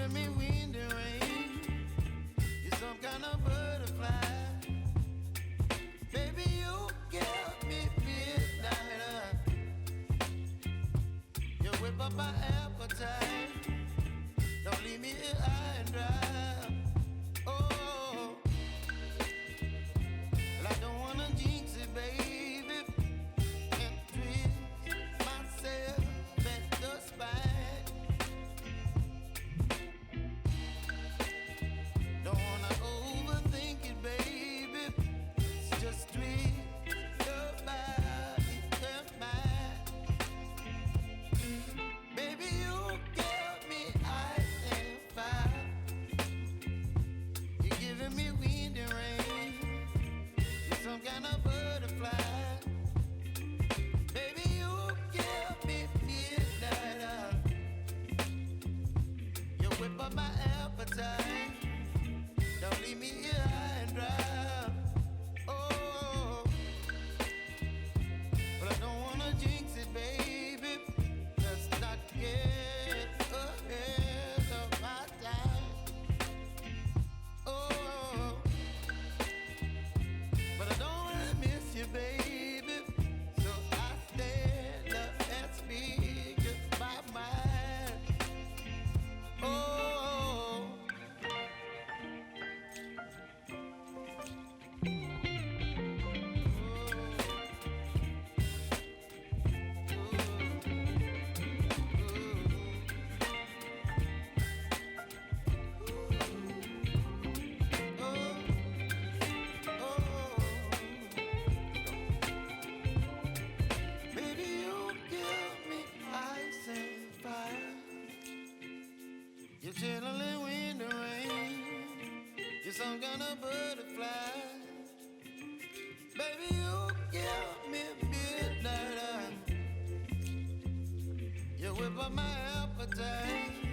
giving me wind and rain. You're some kind of butterfly. Baby, you give me midnight. You whip up my appetite. Don't leave me here high and dry. Oh, well, I don't wanna jinx it, baby, and twist myself at the spine. Don't wanna overthink it, baby. It's just twist your body and mine. Baby, you give me ice and fire. You're giving me wind and rain. You're some kind of butterfly. Baby, you give me midnight. You whip up my appetite. Don't leave me here high and dry. Oh, but I don't wanna jinx it, baby. Let's not get ahead of my time. Oh, but I don't wanna miss you, baby. So I stand up and speak my mind. Oh. Baby, you give me ice and fire. You're chilling wind and rain. You're some kind of butterfly. Baby, you give me midnight. You whip up my appetite.